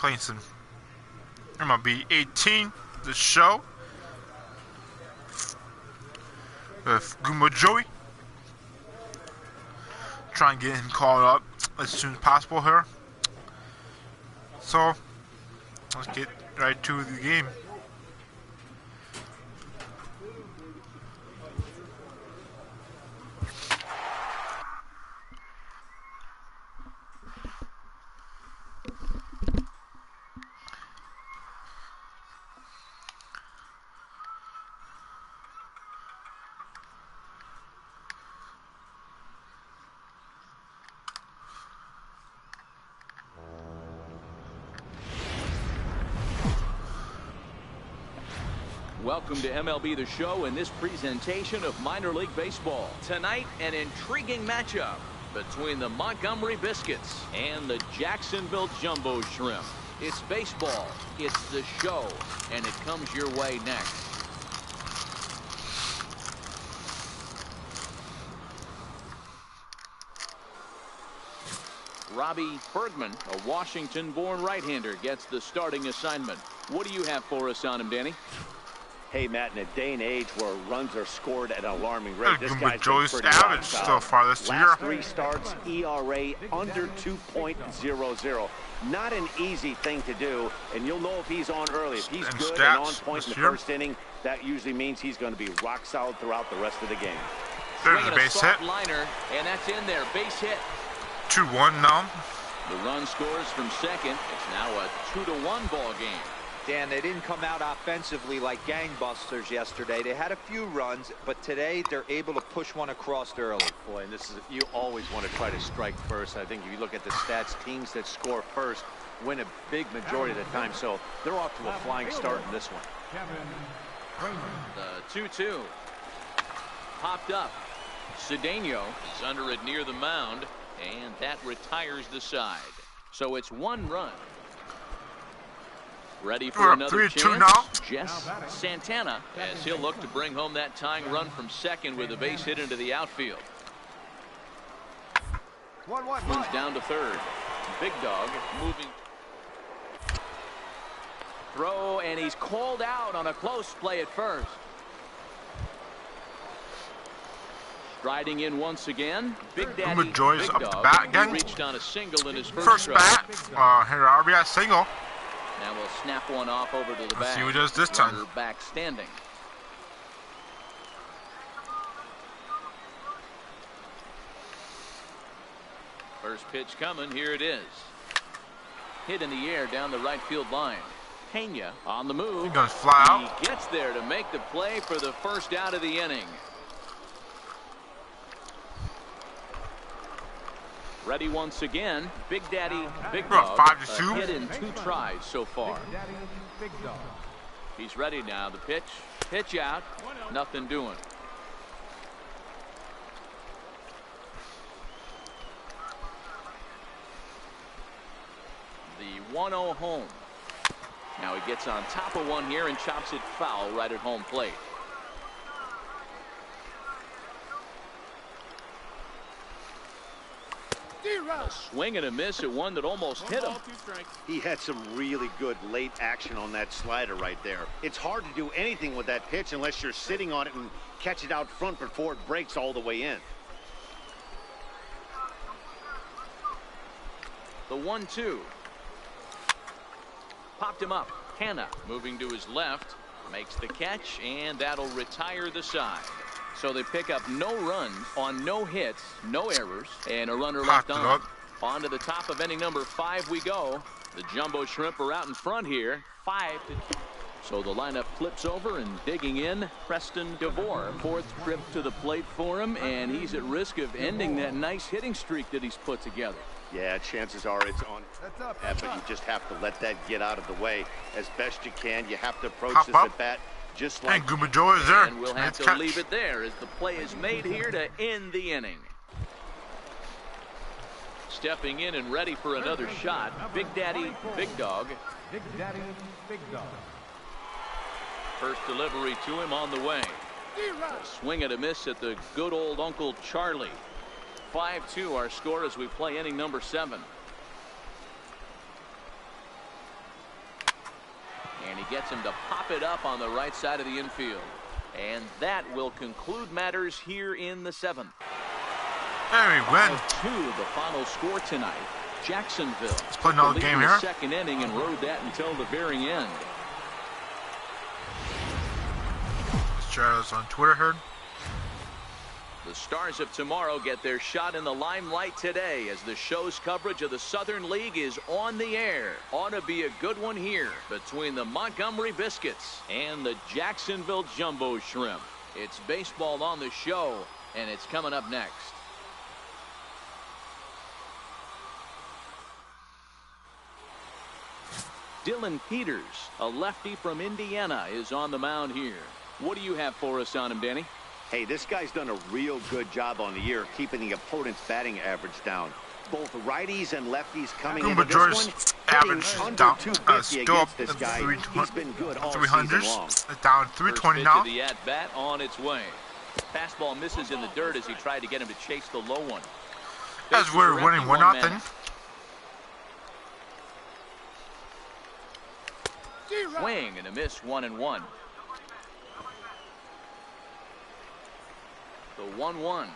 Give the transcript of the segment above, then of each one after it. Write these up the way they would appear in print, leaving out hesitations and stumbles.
playing some MLB 18, the show, with Goompa Joey. Try and get him called up as soon as possible here. So, let's get right to the game. Welcome to MLB The Show and this presentation of minor league baseball. Tonight, an intriguing matchup between the Montgomery Biscuits and the Jacksonville Jumbo Shrimp. It's baseball, it's the show, and it comes your way next. Robbie Bergman, a Washington-born right-hander, gets the starting assignment. What do you have for us on him, Danny? Hey, Matt, in a day and age where runs are scored at an alarming rate, this guy's Joey's pretty average so far this year. Last 3 starts, ERA under 2.00. Not an easy thing to do, and you'll know if he's on early. If he's good and on point in the first inning, that usually means he's going to be rock solid throughout the rest of the game. There's a base hit. Liner, and that's in there. Base hit. 2-1 now. The run scores from second. It's now a 2-1 ball game. Dan, they didn't come out offensively like gangbusters yesterday. They had a few runs, but today they're able to push one across early. Boy, and this is, you always want to try to strike first. I think if you look at the stats, teams that score first win a big majority of the time. So they're off to a flying start in this one. The 2-2 popped up. Cedeno is under it near the mound, and that retires the side. So it's 1 run. Ready for another chance. Now. Jess Santana, as he'll look to bring home that tying run from second with a base hit into the outfield. Moves down to third. Big Dog moving. Throw, and he's called out on a close play at first. Striding in once again. Big Daddy Goompa Joey's Big up Dog, the bat again. reached on a single in his first bat. Here RBI single. Now we'll snap one off over to the back. Let's see what he does this time. Runner back standing. First pitch coming. Here it is. Hit in the air down the right field line. Pena on the move. He's gonna fly out. He gets there to make the play for the first out of the inning. Ready once again. Big Daddy Big Dog. 5-2. Hit in 2 tries so far. He's ready now. The pitch. Pitch out. Nothing doing. The 1-0 home. Now he gets on top of one here and chops it foul right at home plate. A swing and a miss at one that almost hit him. He had some really good late action on that slider right there. It's hard to do anything with that pitch unless you're sitting on it and catch it out front before it breaks all the way in. The 1-2. Popped him up. Hanna moving to his left. Makes the catch, and that'll retire the side. So they pick up no runs on no hits, no errors, and a runner left on. On to the top of inning number 5 we go. The Jumbo Shrimp are out in front here. 5-2. So the lineup flips over, and digging in, Preston DeVore. 4th trip to the plate for him, and he's at risk of ending that nice hitting streak that he's put together. Yeah, chances are it's on. But you just have to let that get out of the way as best you can. You have to approach this at bat just like. And Goompa Joey is there. And we'll have to leave it there as the play is made here to end the inning. Stepping in and ready for another shot, Big Daddy Big Dog. Big Daddy Big Dog. First delivery to him on the way. A swing and a miss at the good old Uncle Charlie. 5-2 our score as we play inning number 7. And he gets him to pop it up on the right side of the infield. And that will conclude matters here in the 7th. There we win. 2, the final score tonight. Jacksonville. Let's play another game here. Second inning and rode that until the very end. Let's share this on Twitter here. The Stars of tomorrow get their shot in the limelight today as the show's coverage of the Southern League is on the air. Ought to be a good one here between the Montgomery Biscuits and the Jacksonville Jumbo Shrimp. It's baseball on the show, and it's coming up next. Dylan Peters, a lefty from Indiana, is on the mound here. What do you have for us on him, Danny? Hey, this guy's done a real good job on the year keeping the opponent's batting average down. Both righties and lefties coming into this one, average under down, 250 still up against this guy. He's been good all 300s, season long. down 320 now. The at-bat on its way. Fastball misses in the dirt as he tried to get him to chase the low one. As we're winning 1-0. Swing and a miss, 1-1. The 1-1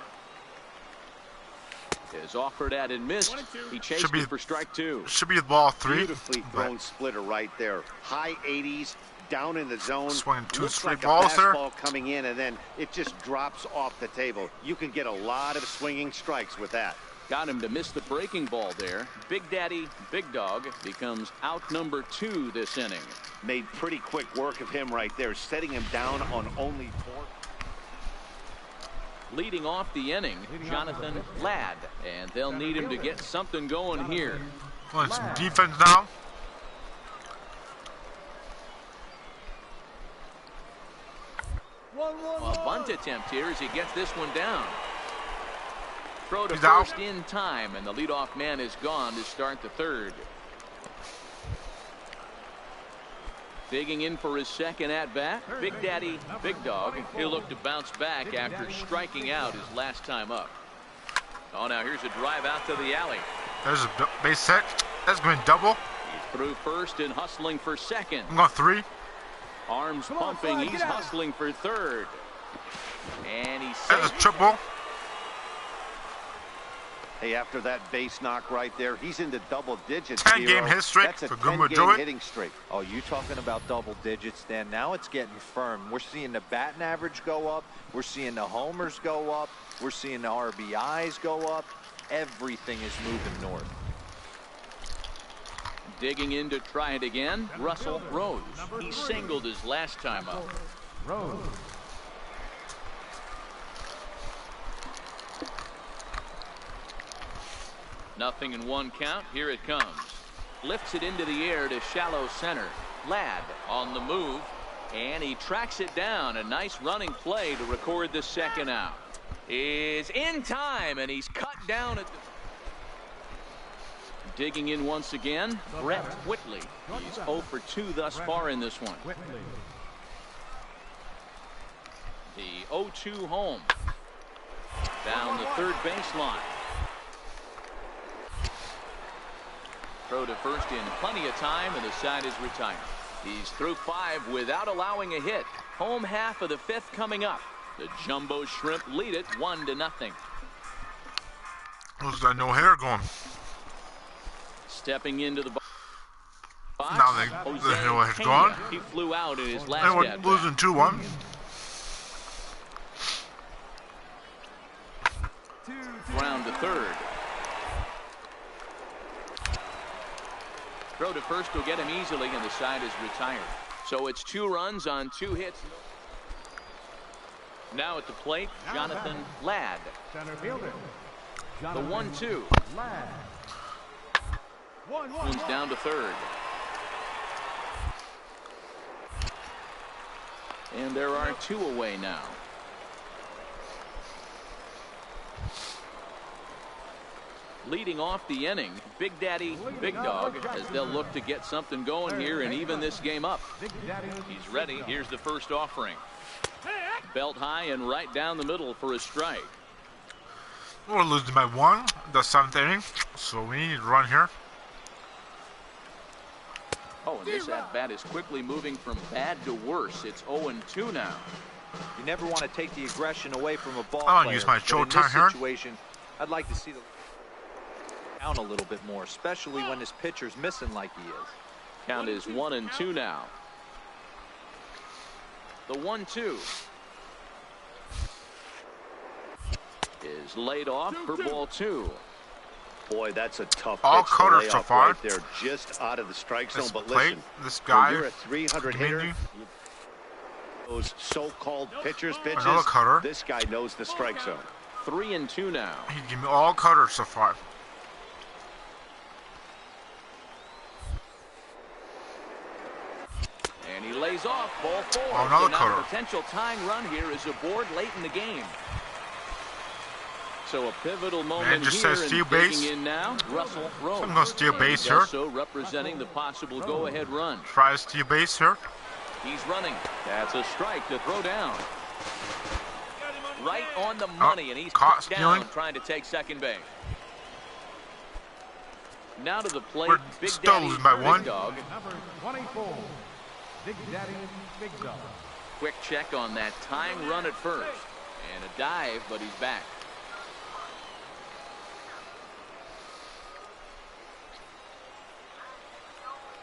is offered at and missed. He chased it for strike 2. Should be the ball 3. Beautifully thrown splitter right there. High 80s, down in the zone. Swinging 2 Looks straight like a balls there. fastball coming in, and then it just drops off the table. You can get a lot of swinging strikes with that. Got him to miss the breaking ball there. Big Daddy, Big Dog becomes out number 2 this inning. Made pretty quick work of him right there, setting him down on only 4. Leading off the inning, Jonathan Ladd, and they'll need him to get something going here. Well, some defense now. A bunt attempt here as he gets this one down. Throw to He's first out. in time, and the leadoff man is gone to start the 3rd. Digging in for his second at-bat, Big Daddy, Big Dog. He'll look to bounce back after striking out his last time up. Oh, now here's a drive out to the alley. There's a base hit. That's going to double. He's through first and hustling for second. I'm going 3. Arms pumping. He's hustling for 3rd. And he's That's a triple. Hey, after that base knock right there, he's into double digits. 10-game hit streak That's a for Goomba 10-game hitting streak. Oh, you talking about double digits, Dan? Now it's getting firm. We're seeing the batting average go up. We're seeing the homers go up. We're seeing the RBIs go up. Everything is moving north. Digging in to try it again, Russell Rose. He singled his last time up. Rose. Nothing in 1 count. Here it comes. Lifts it into the air to shallow center. Ladd on the move, and he tracks it down. A nice running play to record the 2nd out. Is in time, and he's cut down at the... Digging in once again, Brett Whitley. He's 0 for 2 thus far in this one. The 0-2 home. Down the 3rd baseline. Throw to first in plenty of time, and the side is retired. He's through 5 without allowing a hit. Home half of the 5th coming up. The Jumbo Shrimp lead it 1-0. Looks like no hair going. Stepping into the box. Now the no hair's gone. He flew out in his last And we're at-bat. losing 2-1. Round to 3rd. Throw to first will get him easily, and the side is retired. So it's 2 runs on 2 hits. Now at the plate, Jonathan Ladd. Center fielder. The 1-2. Ladd. One's down to 3rd. And there are 2 away now. Leading off the inning, Big Daddy, Big Dog, as they'll look to get something going here and even this game up. He's ready. Here's the first offering. Belt high and right down the middle for a strike. We're losing by 1, the 7th inning, so we need to run here. Oh, and this at-bat is quickly moving from bad to worse. It's 0-2 now. You never want to take the aggression away from a ball I want player. to use my But in showtime this here. situation, I'd like to see the down a little bit more, especially when this pitcher's missing like he is. Count is 1-2 now. The 1-2 is laid off for ball 2. Boy, that's a tough All pitch to cutters lay so off far. right there, just out of the strike zone. This But plate, listen, this when guy, you're a 300 hitter, Mindy. those so-called pitchers pitches, Another cutter. this guy knows the strike zone. 3-2 now. He gave me all cutters so far. And he lays off ball 4. Oh, another so now cutter. the potential tying run here is aboard late in the game. So a pivotal moment just here, says steal and base. digging in now, Russell Rose. I'm gonna steal And base he here. does so representing the possible go-ahead run. Try to steal base here. He's running. That's a strike to throw down. Right on the money, and he's caught down stealing. trying to take second base. Now to the plate, We're Big still Daddy losing by Big one. Dog. Number 24, Big Daddy Big Dog. Quick check on that tying run at first. And a dive, but he's back.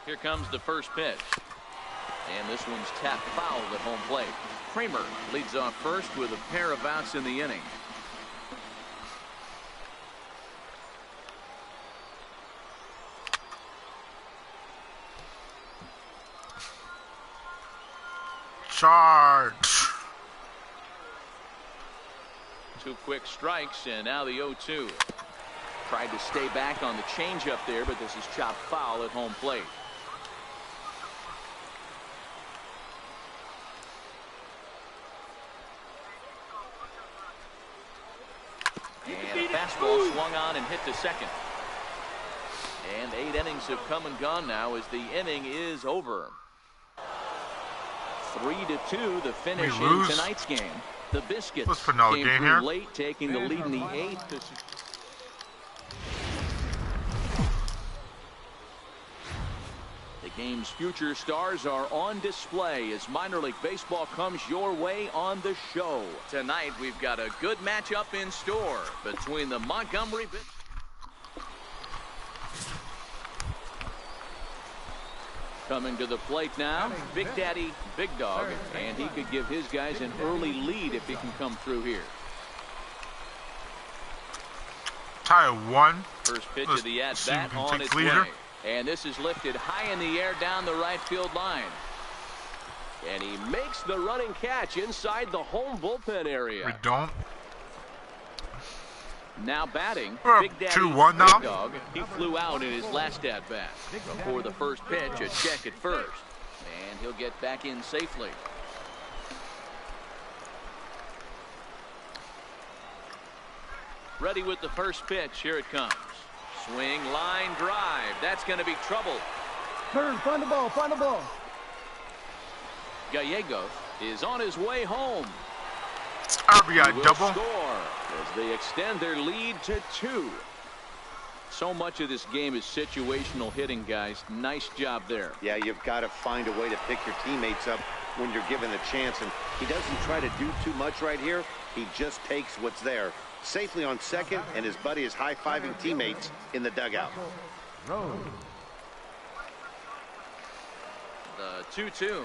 Here comes the first pitch. And this one's tapped foul at home plate. Kramer leads off first with a pair of outs in the inning. Charge. 2 quick strikes, and now the 0-2. Tried to stay back on the changeup there, but this is chopped foul at home plate. And a fastball swung on and hit to second. And 8 innings have come and gone now as the inning is over. 3-2 the finish We in lose. tonight's game. The Biscuits Let's put another came game through here. late, taking the lead in the 8th. The game's future stars are on display as minor league baseball comes your way on the show. Tonight we've got a good matchup in store between the Montgomery Coming to the plate now, Big Daddy Big Dog, and he could give his guys an early lead if he can come through here. Tie at 1. First pitch Let's of the see if at-bat we can on take its leader. way. And this is lifted high in the air down the right field line. And he makes the running catch inside the home bullpen area. We don't. Now batting, We're up Big Daddy 2-1 now. Big Dog. He flew out in his last at-bat. Before the first pitch, a check at first. And he'll get back in safely. Ready with the first pitch. Here it comes. Swing, line, drive. That's going to be trouble. Turn, find the ball, find the ball. Gallegos is on his way home. RBI Will double. score as they extend their lead to 2. So much of this game is situational hitting, guys. Nice job there. Yeah, you've got to find a way to pick your teammates up when you're given a chance, and he doesn't try to do too much right here. He just takes what's there. Safely on second, and his buddy is high-fiving teammates in the dugout. Rose. The 2-2.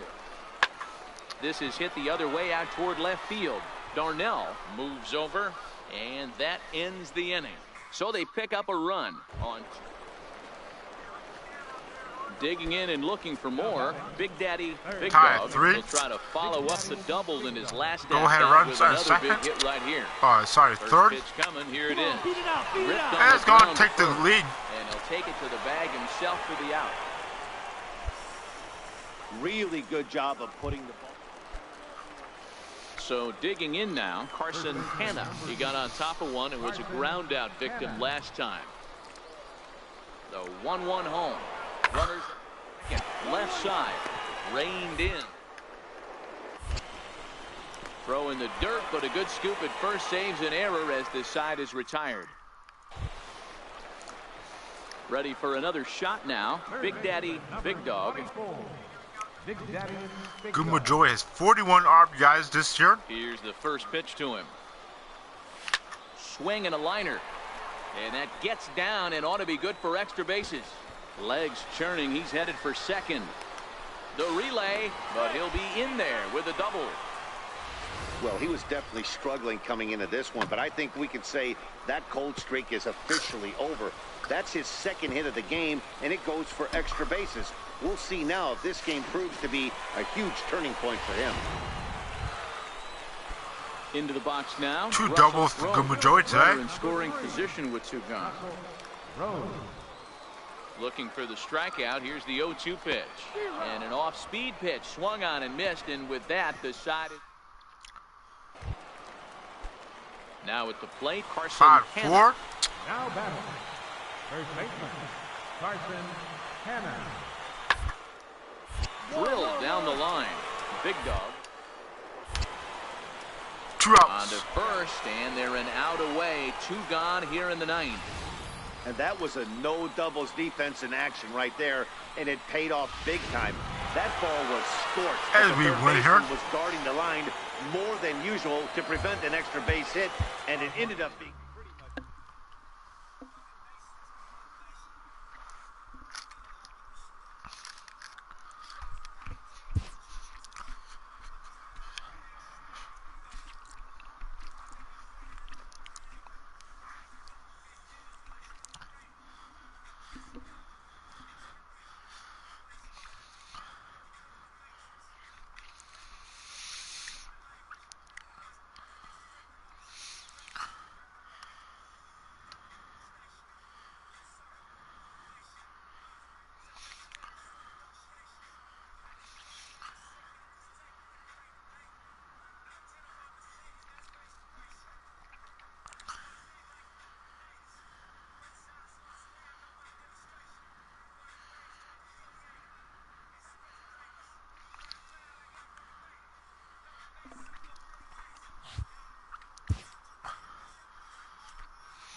This is hit the other way out toward left field. Darnell moves over, and that ends the inning. So they pick up a run on. Digging in and looking for more. Big Daddy Big Tie at Dog 3. will try to follow up the double in his last Go ahead, at-bat run, with sorry, another second. big hit right here. Sorry, First third. pitch coming. Here it is. Beat it out, beat it Ripped out. on And the it's going to ground take the first, lead. and he'll take it to the bag himself for the out. Really good job of putting the ball. So digging in now, Carson Hanna. He got on top of one and was a ground out victim last time. The 1-1 home. Runners left side. Reined in. Throw in the dirt, but a good scoop at first saves an error as this side is retired. Ready for another shot now. Big Daddy, Big Dog. Big Daddy, Big Goomba Dog. Joy has 41 RBIs this year. Here's the first pitch to him. Swing and a liner. And that gets down and ought to be good for extra bases. Legs churning. He's headed for second. The relay, but he'll be in there with a double. Well, he was definitely struggling coming into this one, but I think we can say that cold streak is officially over. That's his second hit of the game, and it goes for extra bases. We'll see now if this game proves to be a huge turning point for him. Into the box now. Two doubles for Goomba Joy today. In scoring position with two gone. Rose. Looking for the strikeout. Here's the 0-2 pitch. And an off-speed pitch swung on and missed, and with that, the side is... Now at the plate, Carson 5-4. Now batting. First baseman, Carson Hanna. Drilled down the line. Big Dog. 2 On outs. to first, and they're an out away. 2 gone here in the 9th. And that was a no doubles defense in action right there, and it paid off big time. That ball was scorched. As but we the third win here. baseman was guarding the line more than usual to prevent an extra base hit, and it ended up being pretty much...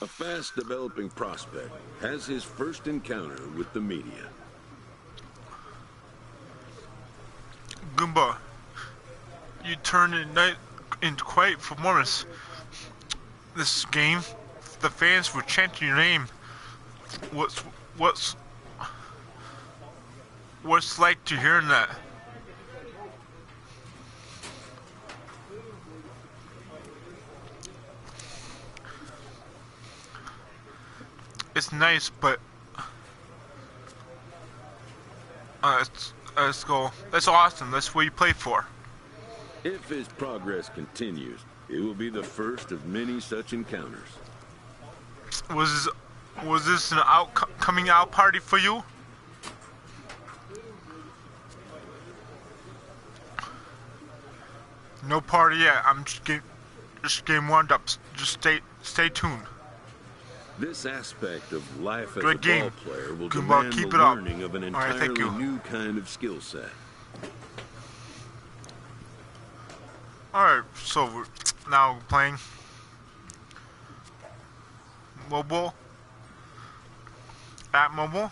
A fast-developing prospect has his first encounter with the media. Goomba, you turned into quite performance. This game, the fans were chanting your name. What's like to hearing that? It's nice, but let's go. That's awesome. That's what you play for. If his progress continues, it will be the first of many such encounters. Was this an coming out party for you? No party yet. I'm just getting warmed up. Just stay tuned. This aspect of life as Good a game. ball player will Goomba, demand keep the it up. learning of an All right, thank entirely you. new kind of skill set. Alright, so we're now playing mobile. At mobile.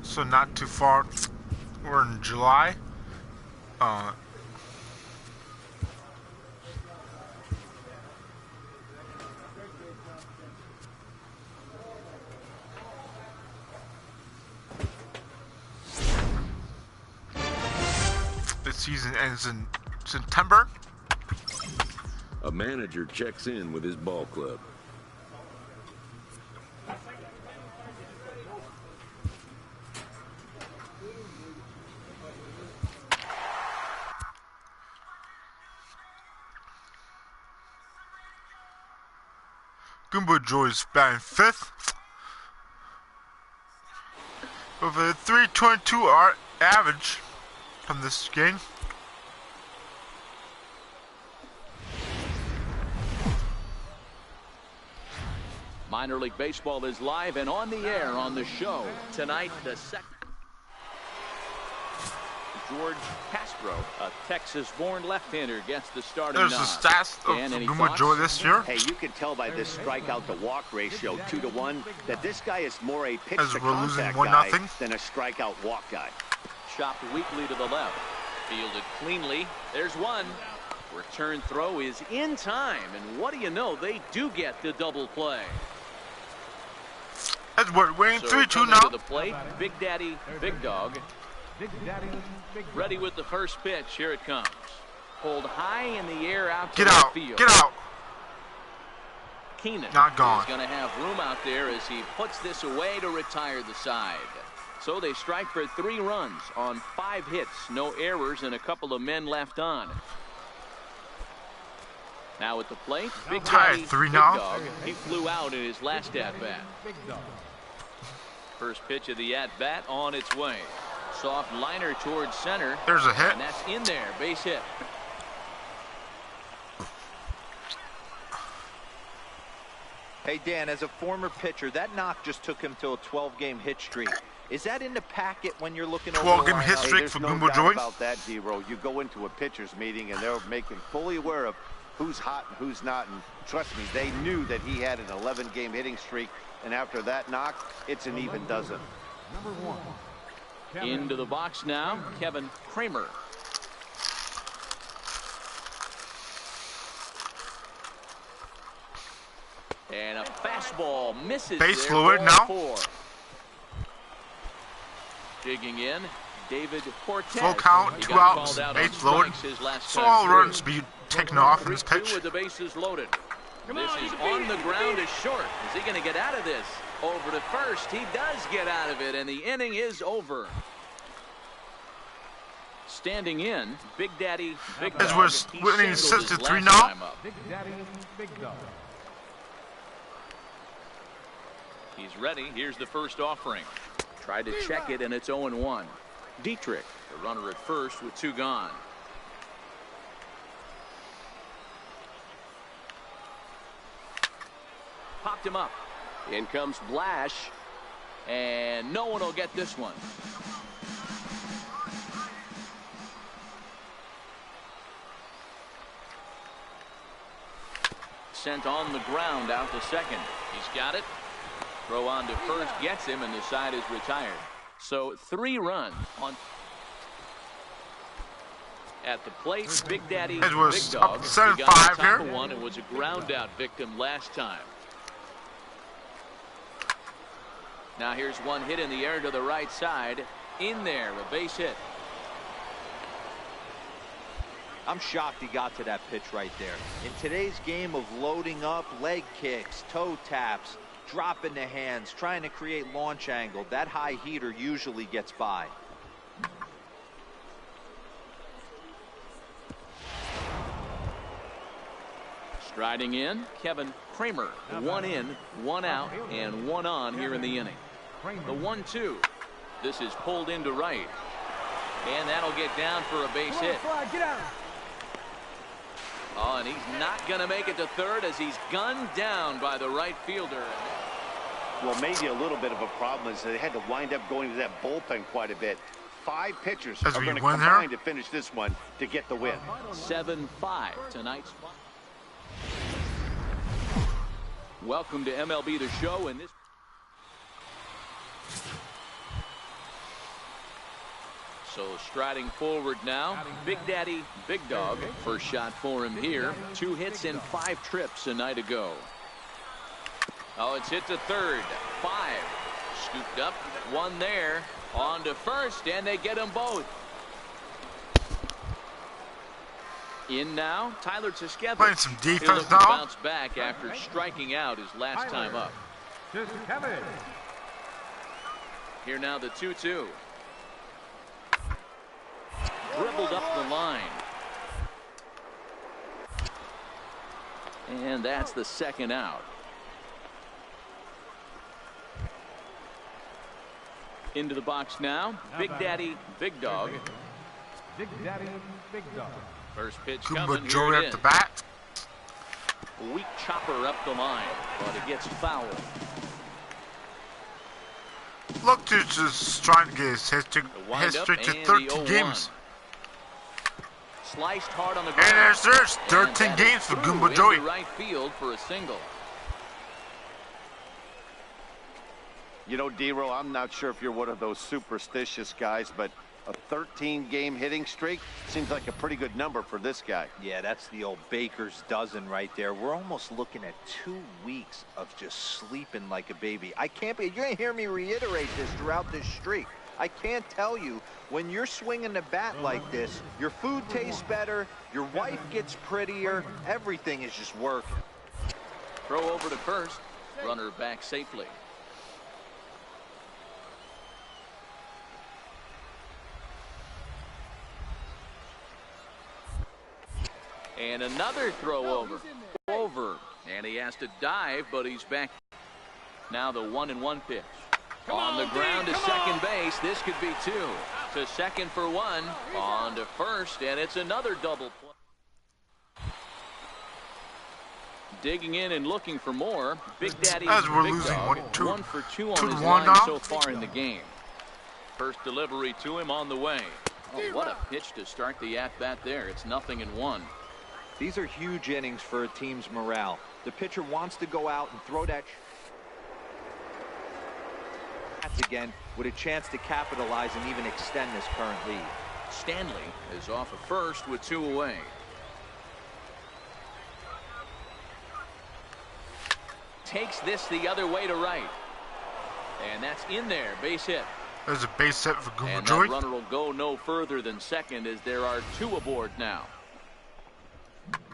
So not too far. We're in July. The season ends in September. A manager checks in with his ball club. Goomba Joy's batting 5th with a 3.22 average from this game. Minor League Baseball is live and on the air on the show. Tonight, the second. George Castro, a Texas-born left-hander, gets the starting There's nod. the stats of Goompa Joy this year. Hey, you can tell by this strikeout-to-walk ratio, 2-to-1, that this guy is more a As we're losing pitch-to-contact 1-0. guy than a strikeout-walk guy. Chopped weakly to the left. Fielded cleanly. There's one. Return throw is in time. And what do you know? They do get the double play. Edward winning 3-2 now. To the plate, Big Daddy, Big Dog. Big Daddy, Big Dog. Ready with the first pitch. Here it comes. Pulled high in the air out to Get left out. field. Get out. Keenan Not gone. is going to have room out there as he puts this away to retire the side. So they strike for 3 runs on 5 hits, no errors, and a couple of men left on. Now at the plate, Big Daddy, 3 Big now. Dog. He flew out in his last at-bat. Big Dog. First pitch of the at-bat on its way. Soft liner towards center. There's a hit. And that's in there, base hit. Hey, Dan, as a former pitcher, that knock just took him to a 12-game hit streak. Is that in the packet when you're looking over the 12-game hit lineup? streak There's for no Goompa doubt Joy. about that, D-Row. You go into a pitcher's meeting, and they're making fully aware of who's hot and who's not. And trust me, they knew that he had an 11-game hitting streak. And after that knock, it's an even dozen. Number 1. Kevin. Into the box now, Kevin Kramer. And a fastball misses Base there, lowered ball now. 4. Digging in, David Cortez. Full count, He 2 got outs, called out base on lowered. strikes his last So time all through. runs be taken off in this 3-2 pitch. with the bases loaded. This is on the ground is short. Is he going to get out of this? Over to first. He does get out of it, and the inning is over. Standing in, Big Daddy, Big As Dog. we're He winning singled his 6-3 last now. time up. Big Daddy, Big Dog. He's ready. Here's the first offering. Tried to check it, and it's 0-1. Dietrich, the runner at first with 2 gone. Popped him up. In comes Blash, and no one will get this one. Sent on the ground out to second. He's got it. Throw on to first gets him, and the side is retired. So 3 runs on. At the plate, Big Daddy, It was Big Dog. up He 7-5 got on top here. of one and was a ground out victim last time. Now here's one hit in the air to the right side. In there, a base hit. I'm shocked he got to that pitch right there. In today's game of loading up, leg kicks, toe taps, dropping the hands, trying to create launch angle, that high heater usually gets by. Striding in, Kevin Kramer. 1 in, 1 out, and 1 on here in the inning. The 1-2. This is pulled into right. And that'll get down for a base hit. Oh, and he's not going to make it to third as he's gunned down by the right fielder. Well, maybe a little bit of a problem is they had to wind up going to that bullpen quite a bit. 5 pitchers As are we going to win combine there? to finish this one to get the win. 7-5 tonight's. Welcome to MLB The Show, and this. So striding forward now, Big Daddy, Big Dog. First shot for him here. 2 hits and 5 trips a night ago. Oh, it's hit to third. 5. Scooped up. 1 there. On to first, and they get them both. In now, Tyler Tusquets. Playing some He'll defense look to now. bounce back after striking out his last time up. Just Kevin. Here now the 2-2. Dribbled up the line. And that's the second out. Into the box now, Big Daddy, Big Dog. Big Daddy, Big Dog. First pitch Goomba coming. Joy Here it at is. the bat. Weak chopper up the line, but it gets fouled. Look, dude, just trying to get his hit windup streak to and 13 the 0-1. games. sliced hard on the ground. And there's 13 games for Goompa Joey. Right field for a single. You know, D-Row, I'm not sure if you're one of those superstitious guys, but a 13-game hitting streak seems like a pretty good number for this guy. Yeah, that's the old baker's dozen right there. We're almost looking at 2 weeks of just sleeping like a baby. You're going to hear me reiterate this throughout this streak. I can't tell you, when you're swinging the bat like this, your food tastes better, your wife gets prettier, everything is just working. Throw over to first. Runner back safely. And another throw over. And he has to dive, but he's back. Now the 1-1 pitch. On the ground to second base. This could be 2. To second for 1. On to first, and it's another double play. Digging in and looking for more. Big Daddy As we're Big losing Dog, 1 for 2 on his 1 line now. so far in the game. First delivery to him on the way. Oh, what a pitch to start the at-bat there. It's 0-1. These are huge innings for a team's morale. The pitcher wants to go out and throw that again with a chance to capitalize and even extend this current lead. Stanley is off of first with 2 away. Takes this the other way to right. And that's in there. Base hit. There's a base hit for Goompa And Joey. that runner will go no further than second as there are 2 aboard now.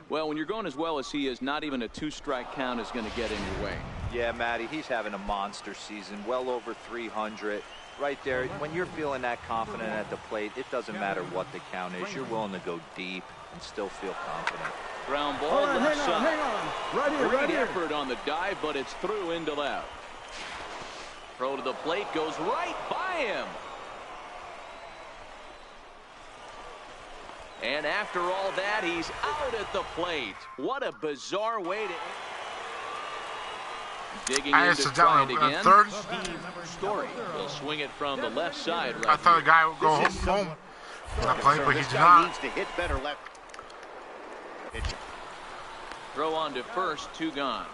Well, when you're going as well as he is, not even a 2-strike count is going to get in your way. Yeah, Matty, he's having a monster season, well over 300. Right there, when you're feeling that confident at the plate, it doesn't matter what the count is. You're willing to go deep and still feel confident. Ground ball left side. Hang on. Right here. Effort on the dive, but it's through into left. Throw to the plate goes right by him. And after all that, he's out at the plate. What a bizarre way to... Digging in to try it again. Third. Steve Story will swing it from the left side. Right I thought the guy would go home when I played, but he did not. Needs to hit better left. Throw on to first, 2 gone.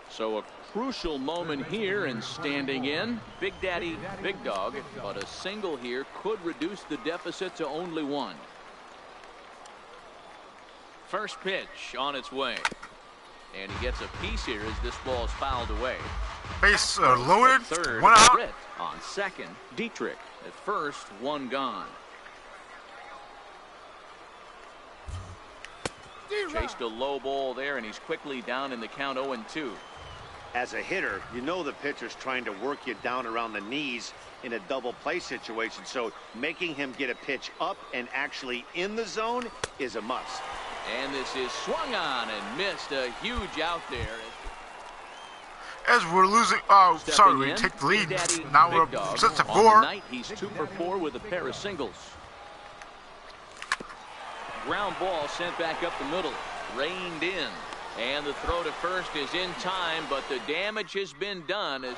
So a crucial moment here, and standing in, Big Daddy Big Dog, but a single here could reduce the deficit to only 1. First pitch on its way. And he gets a piece here as this ball is fouled away. Base loaded. Third, 1 out. Britt on second. Dietrich at first, 1 gone. Chased a low ball there, and he's quickly down in the count 0-2. As a hitter, you know the pitcher's trying to work you down around the knees in a double play situation, so making him get a pitch up and actually in the zone is a must. And this is swung on and missed. A huge out there. As we're losing, oh, sorry, we take the lead. Now we're 6-4. Night, he's 2 for 4 with a pair of singles. Ground ball sent back up the middle, reined in, and the throw to first is in time, but the damage has been done as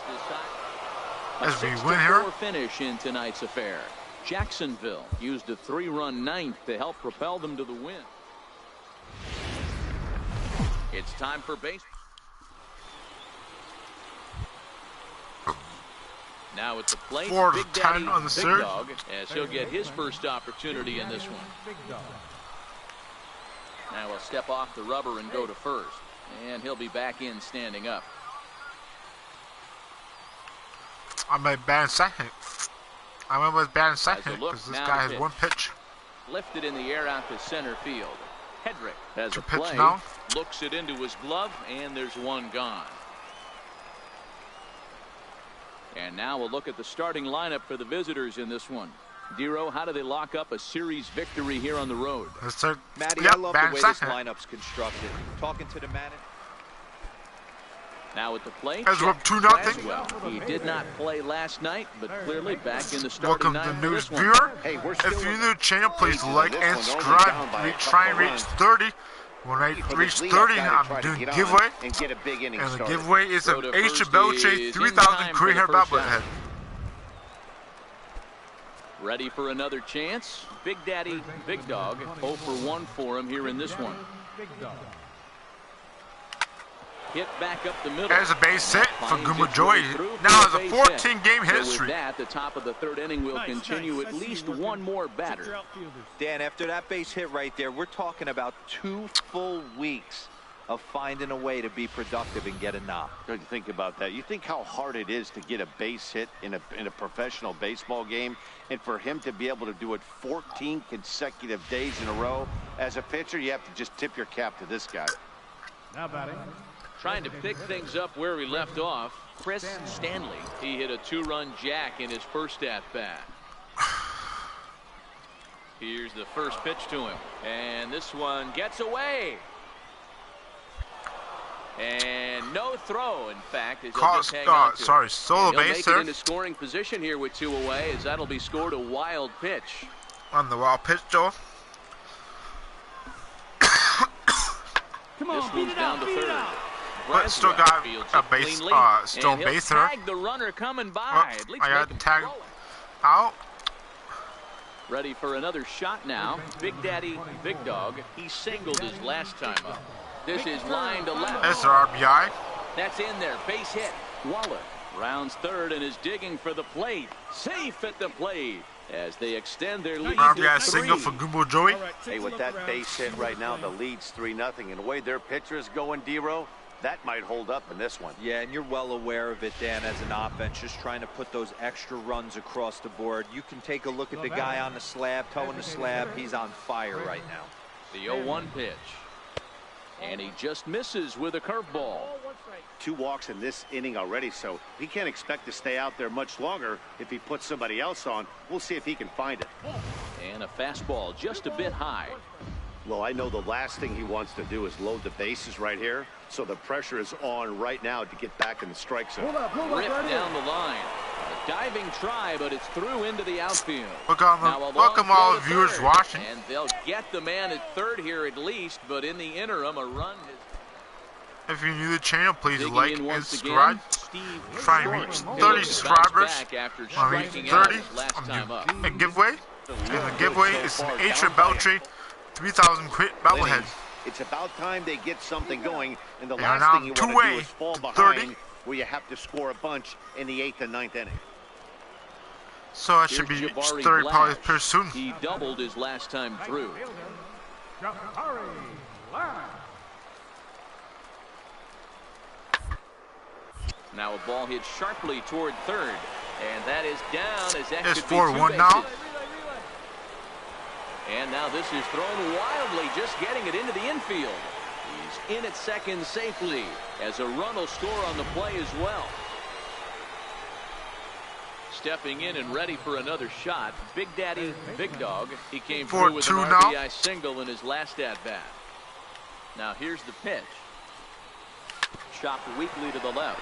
As we a win here. 6-4 finish in tonight's affair. Jacksonville used a 3-run ninth to help propel them to the win. It's time for base. Now at the plate, 4 to Big 10 Daddy on the Big third. Dog, as he'll get his first opportunity in this one. Now he'll step off the rubber and go to first, and he'll be back in standing up. I might ban second. I remember batting second look, because this now guy the has 1 pitch. Lifted in the air out to center field. Hedrick has 2 a pitch play, now. looks it into his glove, and there's 1 gone. And now we'll look at the starting lineup for the visitors in this one. Dero, how do they lock up a series victory here on the road? Matty, Yep, I love the way second. this lineup's constructed. Talking to the manager. Now at the plate, As we're up 2-0. well, he did not play last night, but clearly back in the starting Welcome to nine the for news this one. viewer. Hey, we're If still you're new to the channel, please like this and one, only subscribe. down by We a try and couple reach runs. 30. When I For reach this leadoff 30, guy to I'm try to doing get on giveaway. and get a big inning And the started. giveaway is Throw an to H. first Belche is in 3000 time career for hair the first bobblehead out. head. Ready for another chance. Big Daddy, Big Dog, 0 for 1 for him here in this one. Hit back up the middle. There's a base hit for Goompa Joy. Now has a 14-game hit So streak. with that, the top of the third inning will continue at least one more batter. Dan, after that base hit right there, we're talking about 2 full weeks of finding a way to be productive and get a knock. Good to think about that. You think how hard it is to get a base hit in a professional baseball game, and for him to be able to do it 14 consecutive days in a row. As a pitcher, you have to just tip your cap to this guy. Now batting. Trying to pick things up where we left off, Chris Stanley. He hit a 2-run jack in his first at-bat. Here's the first pitch to him, and this one gets away. And no throw, in fact. Sorry, solo base there. He'll make it into scoring position here with 2 away, as that'll be scored a wild pitch. On the wild pitch, Joe. Come on, this one's down to third. But still got a base, still base her. Tag the runner coming by. At least I got tagged out. Ready for another shot now. Big Daddy, Big Dog. He singled his last time up. This is line to left. That's our RBI. That's in there. Base hit. Waller rounds third and is digging for the plate. Safe at the plate as they extend their lead. RBI single for Goompa Joey. Hey, with that base hit right now, the lead's 3-0. And the way their pitcher is going, D-Row, that might hold up in this one. Yeah, and you're well aware of it, Dan, as an offense, just trying to put those extra runs across the board. You can take a look at the guy on the slab, toeing the slab. He's on fire right now. The 0-1 pitch. And he just misses with a curveball. 2 walks in this inning already, so he can't expect to stay out there much longer. If he puts somebody else on, we'll see if he can find it. And a fastball just a bit high. Well, I know the last thing he wants to do is load the bases right here, so the pressure is on right now to get back in the strike zone. Ripped down the line. A diving try, but it's through into the outfield. Welcome all the viewers watching. And they'll get the man at third here at least, but in the interim, a run. If you're new to the channel, please like and subscribe. Try and reach 30 subscribers. I'll reach 30. A giveaway. And the giveaway is an H.R. Beltry 3,000 quid bobblehead. It's about time they get something going, and the last thing you want to do is fall behind where you have to score a bunch in the 8th and 9th inning. So I should be 30 probably pretty soon. He doubled his last time through. Now a ball hit sharply toward third, and that is down as that it's could be 4-1 now. And now this is thrown wildly, just getting it into the infield. He's in at second safely, as a run will score on the play as well. Stepping in and ready for another shot, Big Daddy, Big Dog. He came through with an RBI single in his last at-bat. Now here's the pitch. Chopped weakly to the left.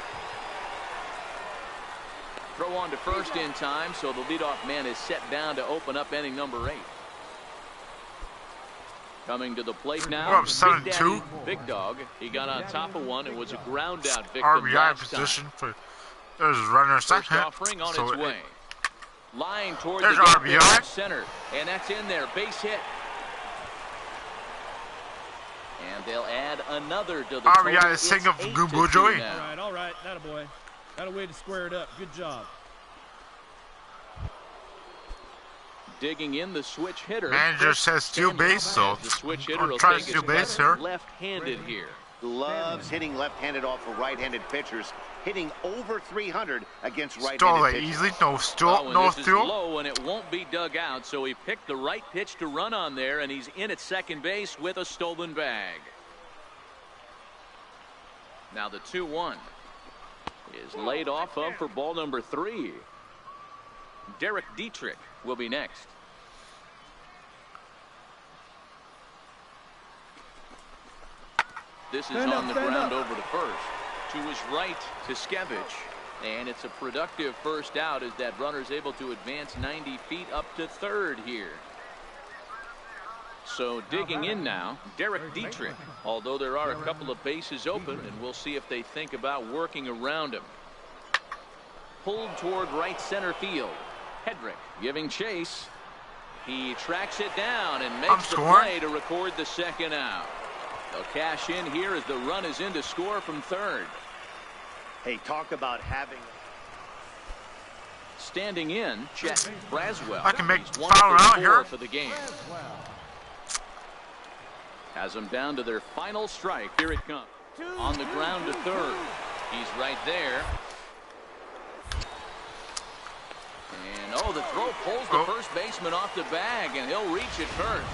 Throw on to first in time, so the leadoff man is set down to open up inning number 8. Coming to the plate now, we're up 7-2. Big Dog. He got on top of one and was a ground out victim RBI position for there's a runner second. Offering on its way. Line toward there's the RBI center, and that's in there. Base hit. And they'll add another to the RBI is single for Goompa Joey. All right, that boy. Got a way to square it up. Good job. Digging in the switch hitter. Manager says steal base, so I'm trying to steal base here. Left-handed here. Loves hitting left-handed off of right-handed pitchers. Hitting over 300 against right-handed Stole it pitchers. easily, no steal, no steal. Low and it won't be dug out, so he picked the right pitch to run on there, and he's in at second base with a stolen bag. Now the 2-1 is laid off of for ball number 3. Derek Dietrich will be next. This is on the ground over to first. To his right to Skevich. And it's a productive first out as that runner's able to advance 90 feet up to third here. So digging in now, Derek Dietrich. Although there are a couple of bases open, and we'll see if they think about working around him. Pulled toward right center field. Hedrick giving chase. He tracks it down and makes the play to record the second out. They'll cash in here as the run is in to score from third. Hey, talk about having... Standing in, Chet Braswell. I can make foul out here for the game. Has them down to their final strike. Here it comes. On the ground to third. He's right there. And oh, the throw pulls the first baseman off the bag, and he'll reach it first.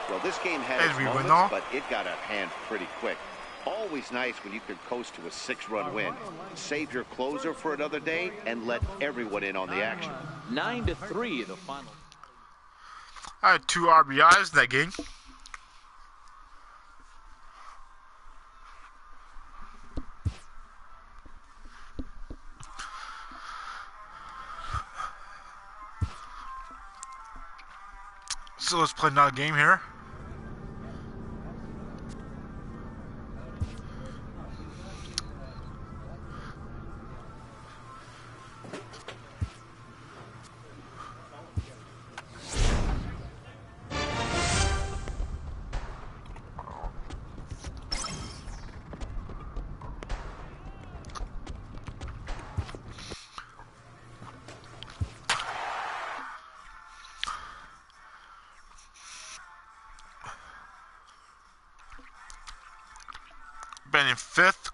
Well, this game had its moments, but it got out of hand pretty quick. Always nice when you could coast to a 6-run win. Save your closer for another day and let everyone in on the action. 9-3 the final. I had 2 RBIs in that game. So let's play another game here. Been in 5th.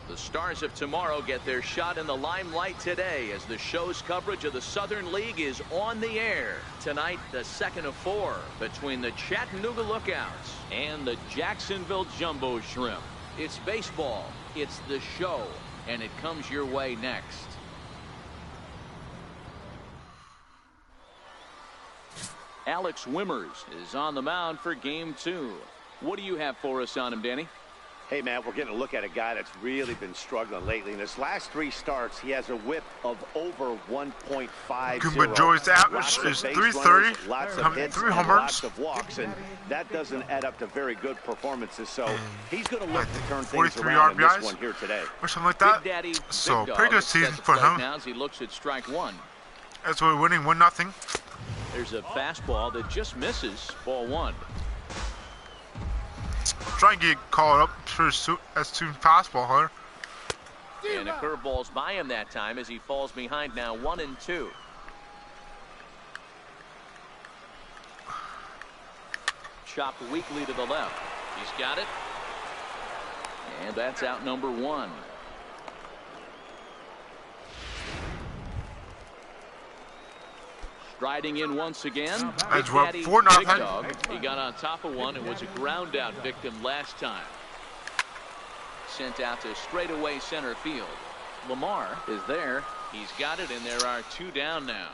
The Stars of tomorrow get their shot in the limelight today as the show's coverage of the Southern League is on the air. Tonight, the second of 4 between the Chattanooga Lookouts and the Jacksonville Jumbo Shrimp. It's baseball, it's the show, and it comes your way next. Alex Wimmers is on the mound for game 2. What do you have for us on him, Danny? Hey, man, we're getting a look at a guy that's really been struggling lately. In his last 3 starts, he has a whip of over 1.50. Goompa Joy's average is 330, lots of hits, 3 and homers, lots of walks, and that doesn't add up to very good performances. So he's going to look to turn things around in this one here today, or something like that. Big Daddy, so Big pretty good season for him. Now as he looks at strike 1. As we're winning 1-0. There's a fastball that just misses. Ball 1. Try and get called up as soon as possible, huh? And a curveball's by him that time as he falls behind now 1-2. Chopped weakly to the left. He's got it. And that's out number 1. Striding in once again. As well, 4-0. He got on top of one and was a ground out victim last time. Sent out to straightaway center field. Lamar is there. He's got it, and there are 2 down now.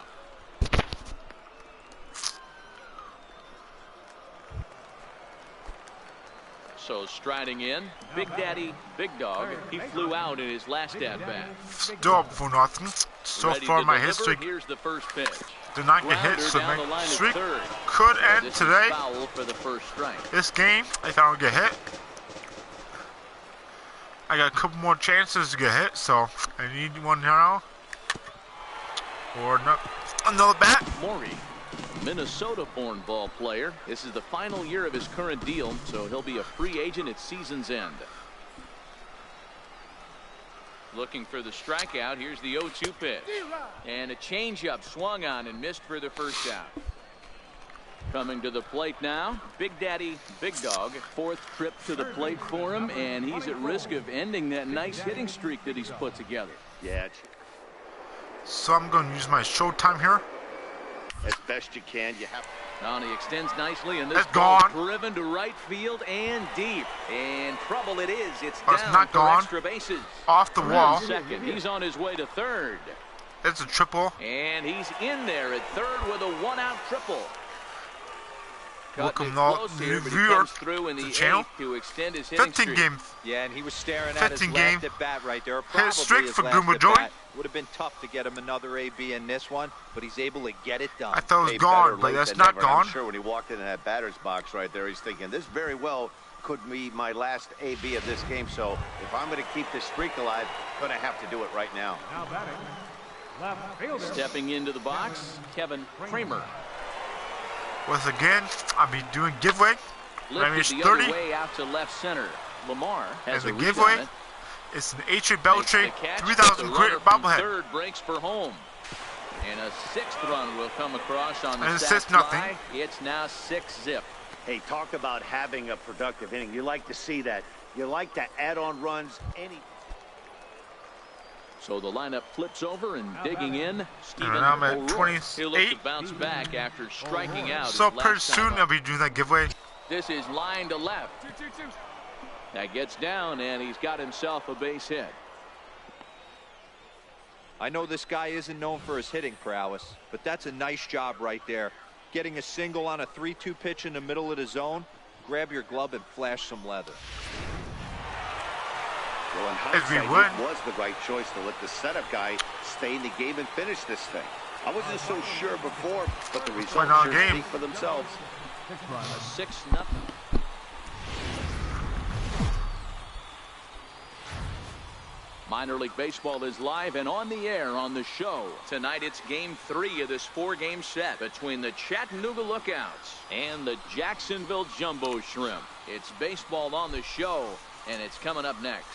So striding in, Big Daddy, Big Dog. He flew out in his last at-bat. Still up 4-0. So far, my history Here's the first pitch. did not get hit, so my streak could end today. Foul for the first strike. This game, if I don't get hit, I got a couple more chances to get hit, so I need one now. Or no, another bat. Maury, Minnesota-born ball player. This is the final year of his current deal, so he'll be a free agent at season's end. Looking for the strikeout. Here's the 0-2 pitch. And a changeup swung on and missed for the first out. Coming to the plate now, Big Daddy, Big Dog. 4th trip to the plate for him, and he's at risk of ending that nice hitting streak that he's put together. Yeah. So I'm going to use my showtime here. As best you can. You have. Now he extends nicely, and this it's ball gone. Driven to right field and deep. And trouble it is. It's oh, down it's not for gone. extra bases. Off the wall. Second. He's on his way to third. It's a triple. And he's in there at third with a 1-out triple. welcome all new viewers to the channel. 15 games. Yeah, and he was staring at his last at bat right there. Hit streak for Goompa Joy. Would have been tough to get him another AB in this one, but he's able to get it done. I thought it was gone, but that's not gone. I'm sure when he walked into that batter's box right there, he's thinking, this very well could be my last AB of this game. So if I'm going to keep this streak alive, I'm going to have to do it right now. Now batting, left fielder. Stepping into the box, Kevin Kramer. Once again, I'll be doing giveaway. Lifted the other way out to left center. Lamar has a reach giveaway. on it. It's an H.A. Beltre Catch, 3,000 credit bobblehead. Third breaks for home. And a sixth run will come across on the And it sac says nothing. fly. It's now 6-zip. Hey, talk about having a productive inning. You like to see that. You like to add on runs. So the lineup flips over and digging in. Steven And I'm at O'Rourke. He'll look to 28. bounce back after striking out. So his pretty last soon time I'll up. be doing that giveaway. This is line to left. That gets down, and he's got himself a base hit. I know this guy isn't known for his hitting prowess, but that's a nice job right there. Getting a single on a 3-2 pitch in the middle of the zone, grab your glove and flash some leather. Well, in hindsight, it was the right choice to let the setup guy stay in the game and finish this thing. I wasn't so sure before, but the results sure speak for themselves. A 6-0. Minor League Baseball is live and on the air on the show. Tonight it's game 3 of this 4-game set between the Chattanooga Lookouts and the Jacksonville Jumbo Shrimp. It's baseball on the show, and it's coming up next.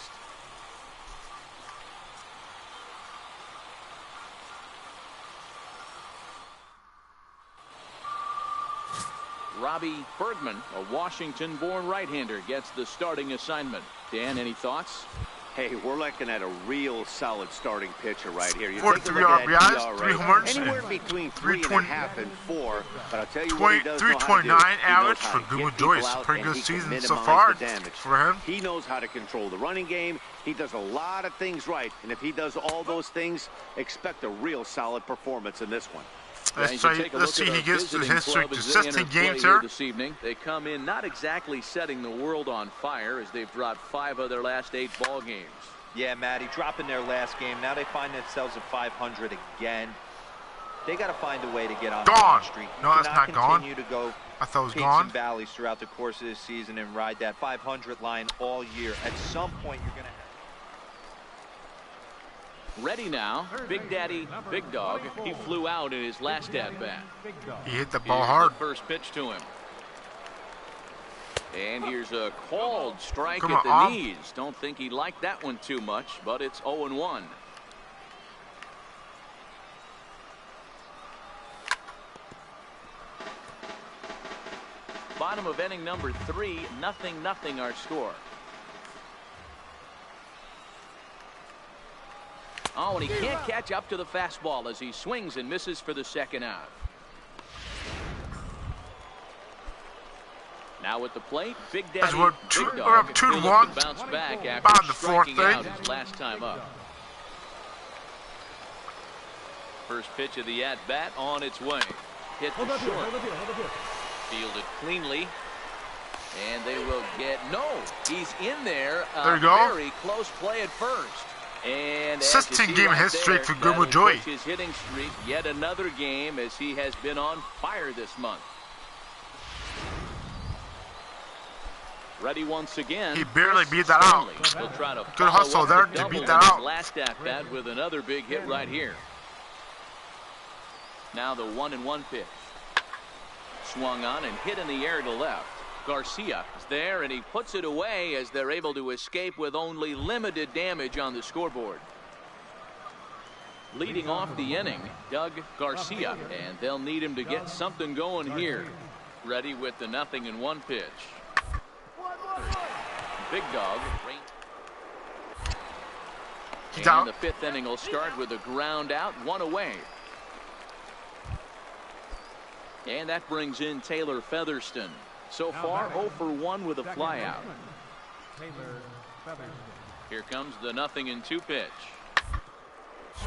Robbie Bergman, a Washington-born right-hander, gets the starting assignment. Dan, any thoughts? Hey, we're looking at a real solid starting pitcher right here. You 43 RBIs, 3 homers, anywhere between 3.5 and 4. But I'll tell you 329 average for Goompa Joy. It's a pretty good season so far for him. He knows how to control the running game. He does a lot of things right, and if he does all those things, expect a real solid performance in this one. Let's see, he gets his history to 16 games here. This evening. They come in not exactly setting the world on fire as they've dropped 5 of their last 8 ball games. Yeah, Matty, dropping their last game. Now they find themselves at 500 again. They got to find a way to get on the streak. No, that's not gone. Continue to go I thought it was peaks gone. and valleys throughout the course of this season and ride that 500 line all year. At some point, you're going to have. Ready now, Big Daddy, Big Dog. He flew out in his last at-bat. He hit the ball hard. The first pitch to him. And here's a called strike Come at the on, knees. Don't think he liked that one too much, but it's 0-1. Bottom of inning number 3, 0-0 our score. Oh, and he can't catch up to the fastball as he swings and misses for the second out. Now at the plate, Big Daddy, we're up 2-1. Bounce back after Bottom the striking fourth out his last time up. First pitch of the at-bat on its way. Hit the short. Fielded cleanly. And they will get, no, he's in there. There you go. Very close play at first. And 16-game hit streak for Goompa Joy. His hitting streak, yet another game as he has been on fire this month. Ready once again. He barely beat that out. He'll try to Good hustle there to beat that out. Last at bat with another big hit right here. Now the 1-1 pitch. Swung on and hit in the air to left. Garcia is there, and he puts it away as they're able to escape with only limited damage on the scoreboard. Leading off the inning, Doug Garcia, and they'll need him to get something going here. Ready with the 0-1 pitch. Big Dog. And the 5th inning will start with a ground out, 1 away. And that brings in Taylor Featherston. So far, 0 for 1 with a flyout. Here comes the 0-2 pitch.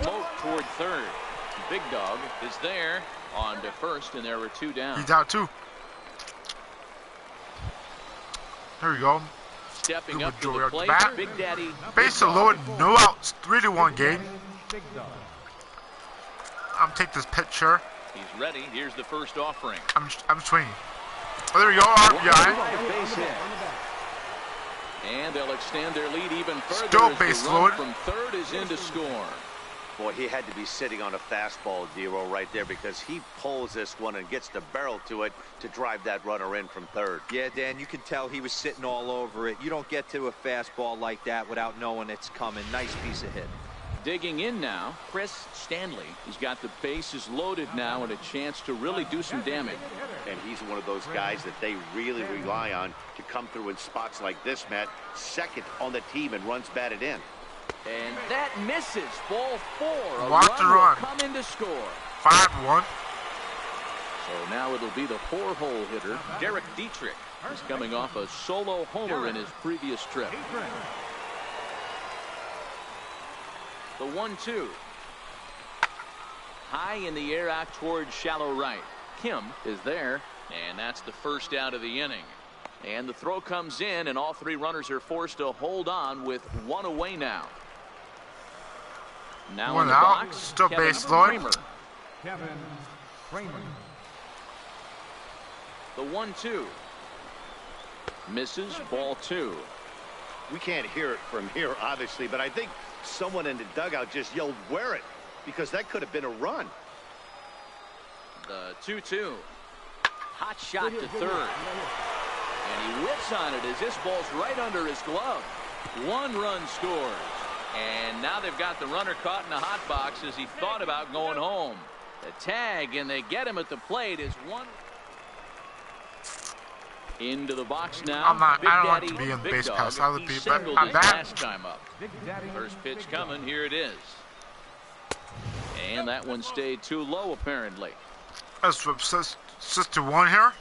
Smoke toward third. Big Dog is there on to first, and there were 2 down. He's out too. There we go. Stepping up to the plate, Big Daddy. Base loaded, no outs, 3-1 game. I'm taking this picture. He's ready. Here's the first offering. I'm swinging. Oh, there we go. RBI. And they'll extend their lead even further. Still base loaded. From third is in to score. Boy, he had to be sitting on a fastball, Dero, right there, because he pulls this one and gets the barrel to it to drive that runner in from third. Yeah, Dan, you can tell he was sitting all over it. You don't get to a fastball like that without knowing it's coming. Nice piece of hit. Digging in now, Chris Stanley. He's got the bases loaded now and a chance to really do some damage. And he's one of those guys that they really rely on to come through in spots like this, Matt. Second on the team and runs batted in. And that misses. Ball 4. A Watch the run. Will come in to score. 5-1. So now it'll be the 4-hole hitter, Derek Dietrich. He's coming off a solo homer in his previous trip. The 1-2. High in the air out towards shallow right. Kim is there, and that's the first out of the inning. And the throw comes in, and all 3 runners are forced to hold on with 1 away now. Now in the box, still Kevin base loaded. Kevin Kramer. The 1-2. Misses. Ball 2. We can't hear it from here, obviously, but I think someone in the dugout just yelled, "Wear it," because that could have been a run. The 2-2. Hot shot to third. And he whips on it as this ball's right under his glove. 1 run scores. And now they've got the runner caught in the hot box as he thought about going home. The tag, and they get him at the plate, is 1. Into the box now. I don't like to be in the base pass. I would be, but I'm back. Last time up. First pitch coming. Here it is. And that one stayed too low, apparently. That's just to 1 here.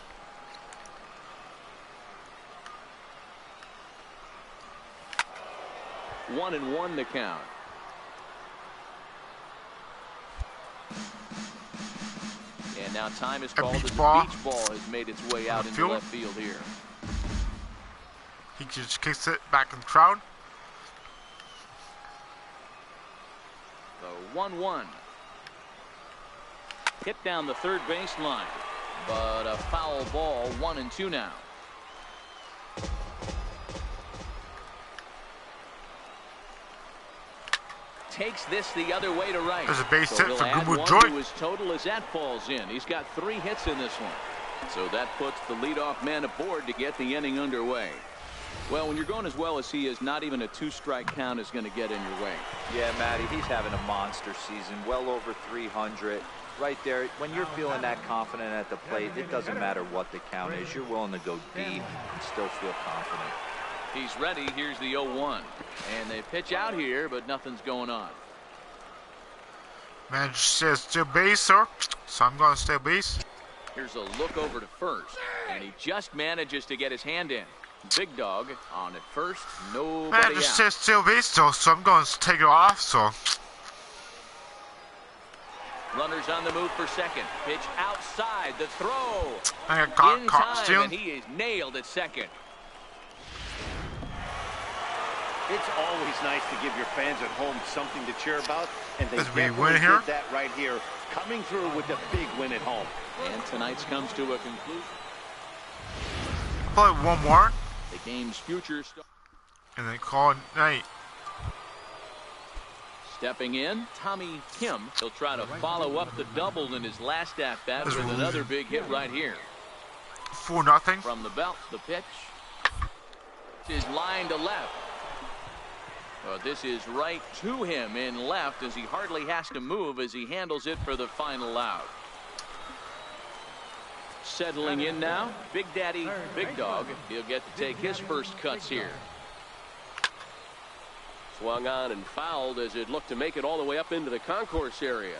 One and 1 to count. And now time is called as the beach ball has made its way out into left field here. He just kicks it back in the crowd. The 1-1. Hit down the third baseline, but a foul ball. 1-2 now. Takes this the other way to right. There's a base hit for Goompa Joy. His total as that falls in. He's got 3 hits in this one. So that puts the leadoff man aboard to get the inning underway. Well, when you're going as well as he is, not even a 2-strike count is going to get in your way. Yeah, Matty, he's having a monster season, well over 300. Right there, when you're feeling that confident at the plate, it doesn't matter what the count is. You're willing to go deep and still feel confident. He's ready. Here's the 0-1. And they pitch out here, but nothing's going on. Man says still base, sir. So I'm going to stay base. Here's a look over to first. And he just manages to get his hand in. Big Dog on at first. Nobody Man out. just says still base, though. So I'm going to take it off, so. Runners on the move for second. Pitch outside. The throw. I got in caught time, stealing. and he is nailed at second. It's always nice to give your fans at home something to cheer about, and they win here. did that right here, coming through with a big win at home. And tonight's comes to a conclusion. Play 1 more. The game's future start. And then call it night. Stepping in, Tommy Kim. He'll try to follow up the double in his last at-bat with another big hit right here. 4-0. From the belt, the pitch is line to left. This is right to him in left as he hardly has to move as he handles it for the final out. Settling in now, Big Daddy, Big Dog. He'll get to take his first cuts here. Swung on and fouled as it looked to make it all the way up into the concourse area.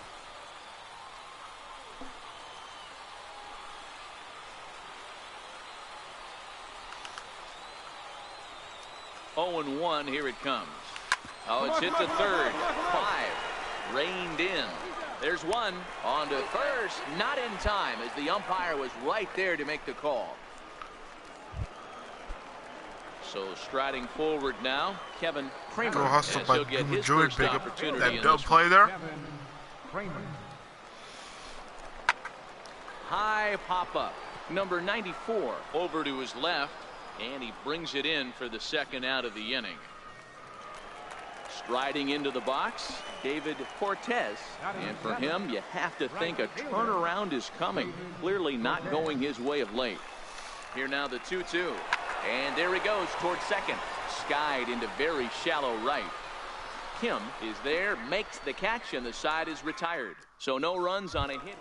Oh, 0-1, here it comes. Oh, it's hit to third. 5. Reined in. There's 1. On to first. Not in time as the umpire was right there to make the call. So striding forward now, Kevin Kramer. Go hustle by Goompa Joey, pick up that double play there. High pop-up. Number 94 over to his left, and he brings it in for the second out of the inning. Striding into the box, David Cortez. And for him, you have to think a turnaround is coming. Clearly not going his way of late. Here now the 2-2. And there he goes towards second. Skied into very shallow right. Kim is there, makes the catch, and the side is retired. So no runs on a hit.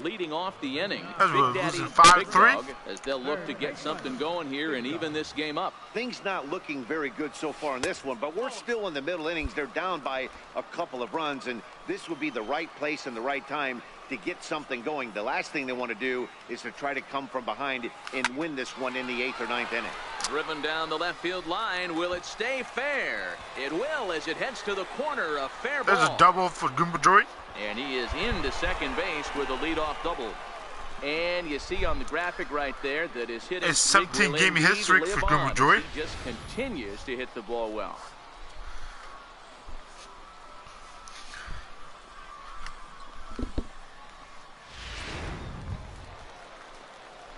Leading off the inning, Big Daddy Big Dog, as they'll look to get something going here and even this game up. Things not looking very good so far in this one, but we're still in the middle innings. They're down by a couple of runs, and this would be the right place and the right time to get something going. The last thing they want to do is to try to come from behind and win this one in the 8th or 9th inning. Driven down the left field line. Will it stay fair? It will, as it heads to the corner. A fair ball. There's a double for Goompa Joey. And he is into second base with a leadoff double. And you see on the graphic right there that his hit is 17-game hit streak for Goompa Joey. He just continues to hit the ball well.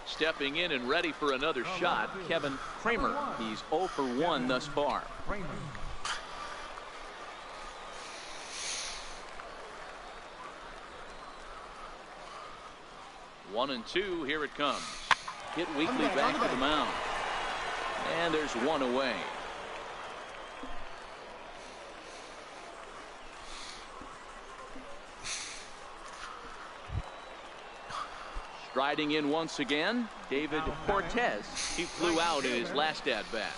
Stepping in and ready for another shot, Kevin Kramer. He's 0 for 1 thus far. 1-2, here it comes. Hit weakly back to the mound. And there's one away. Striding in once again, David Cortez. He flew out in his last at-bat.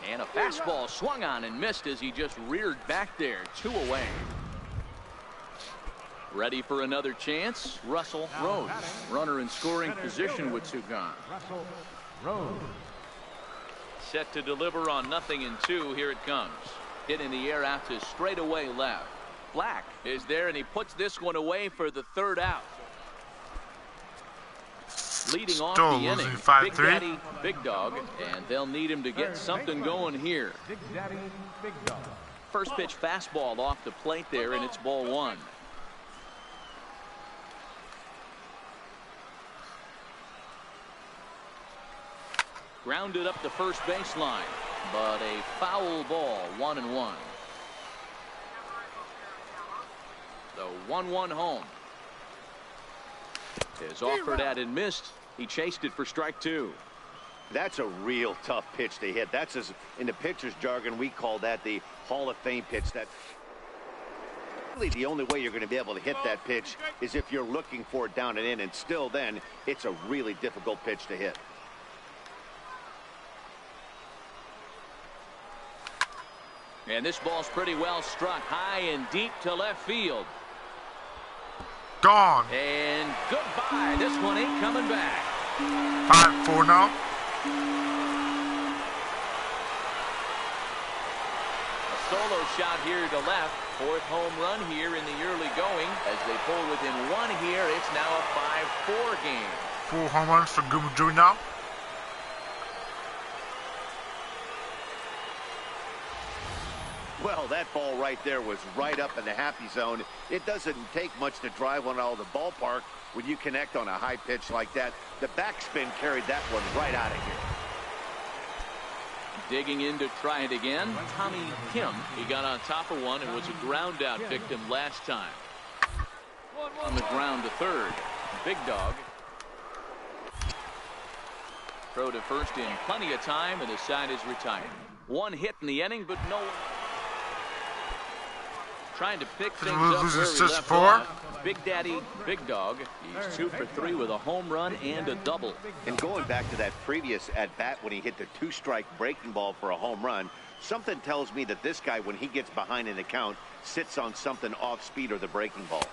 And a fastball swung on and missed as he just reared back there. 2 away. Ready for another chance, Russell Rose. Runner in scoring position with 2 gone. Set to deliver on 0-2. Here it comes. Hit in the air out to straightaway left. Black is there, and he puts this one away for the 3rd out. Leading off the inning, Big Daddy Big Dog, and they'll need him to get something going here. First pitch fastball off the plate there, and it's ball 1. Grounded up the first baseline, but a foul ball, 1-1. The 1-1 home. Is offered at and missed. He chased it for strike 2. That's a real tough pitch to hit. That's, as in the pitcher's jargon, we call that the Hall of Fame pitch. That really the only way you're going to be able to hit that pitch is if you're looking for it down and in, and still then it's a really difficult pitch to hit. And this ball's pretty well struck high and deep to left field. Gone. And goodbye. This one ain't coming back. 5-4 now. A solo shot here to left. 4th home run here in the early going. As they pull within 1 here, it's now a 5-4 game. 4 home runs for Goompa Joey now. Well, that ball right there was right up in the happy zone. It doesn't take much to drive one out of the ballpark when you connect on a high pitch like that. The backspin carried that one right out of here. Digging in to try it again, Tommy Kim. He got on top of one and was a ground out victim last time. On the ground to third. Big Dog. Throw to first in plenty of time, and the side is retired. 1 hit in the inning, but no one trying to pick things up where he left off. Big Daddy Big Dog. He's 2 for 3 with a home run and a double. And going back to that previous at-bat when he hit the 2-strike breaking ball for a home run, something tells me that this guy, when he gets behind in the count, sits on something off speed or the breaking ball.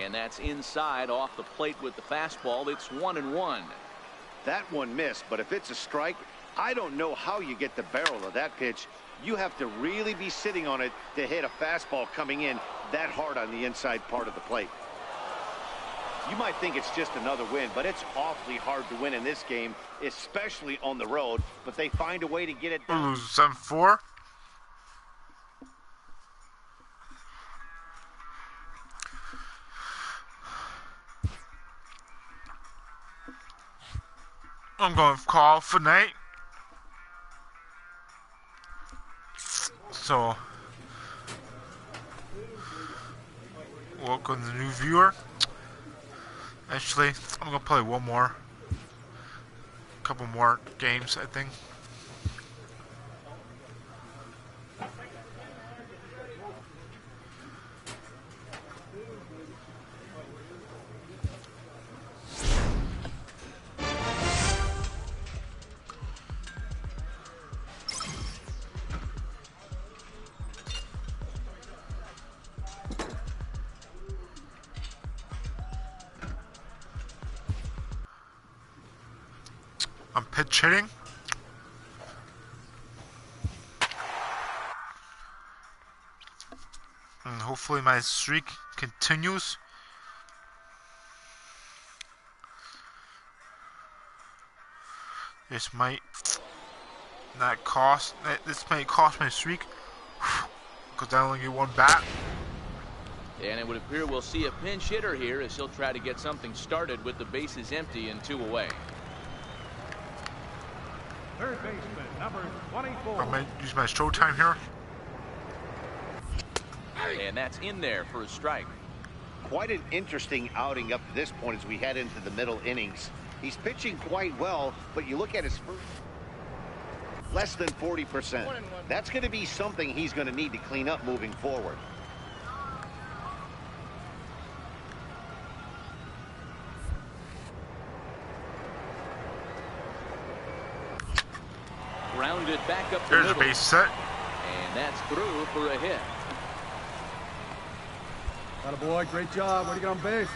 And that's inside off the plate with the fastball. It's 1-1. That one missed, but if it's a strike, I don't know how you get the barrel of that pitch. You have to really be sitting on it to hit a fastball coming in that hard on the inside part of the plate. You might think it's just another win, but it's awfully hard to win in this game, especially on the road. But they find a way to get it done. We'll lose 7-4. I'm going to call for night. So, welcome the new viewer. Actually, I'm going to play a couple more games, I think. I'm pitch hitting. And hopefully my streak continues. This might not cost. This might cost my streak because I only get one bat. And it would appear we'll see a pinch hitter here as he'll try to get something started with the bases empty and 2 away. Third baseman, number 24. I might use my showtime here. And that's in there for a strike. Quite an interesting outing up to this point as we head into the middle innings. He's pitching quite well, but you look at his first, less than 40%. That's going to be something he's going to need to clean up moving forward. Grounded back up the There's a middle. base set. And that's through for a hit. Boy, great job. Way to get on base.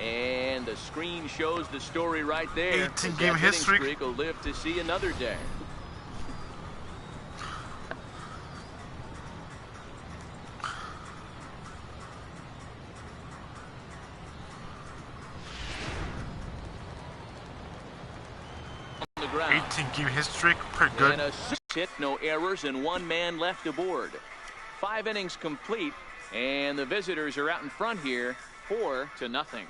And the screen shows the story right there. 18-game history. Streak will live to see another day. On the ground. 18-game history, pretty good. And a hit, no errors, and 1 man left aboard. 5 innings complete, and the visitors are out in front here, 4-0.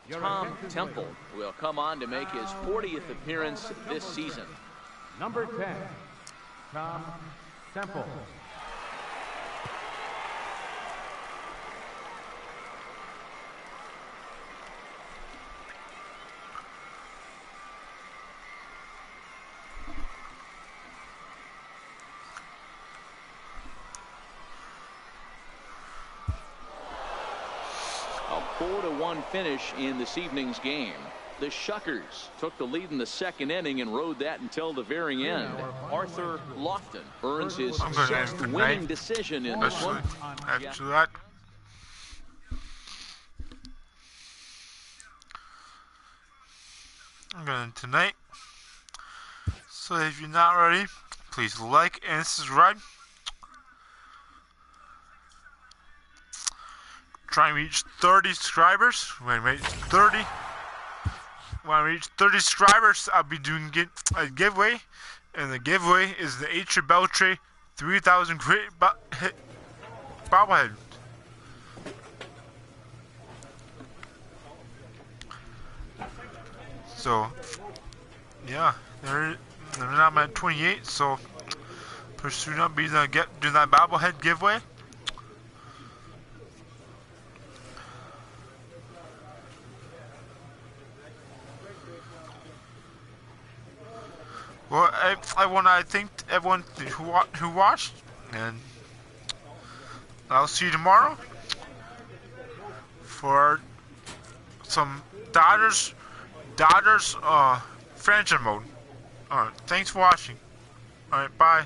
Tom Temple will come on to make his 40th appearance this season. Number 10, Tom Temple. A 4-1 finish in this evening's game. The Shuckers took the lead in the 2nd inning and rode that until the very end. Arthur Lofton earns his 6th winning decision in this one. After that, I'm going tonight. So if you're not ready, please like and subscribe. Try and reach 30 subscribers. When I reach 30 subscribers, I'll be doing a giveaway, and the giveaway is the H. Beltre 3000 great hit bobblehead. So, yeah, they're not at 28. So, pretty soon I'll be doing that bobblehead giveaway. Well, I thank everyone who watched, and I'll see you tomorrow for some Dodgers franchise mode. Alright, thanks for watching. Alright, bye.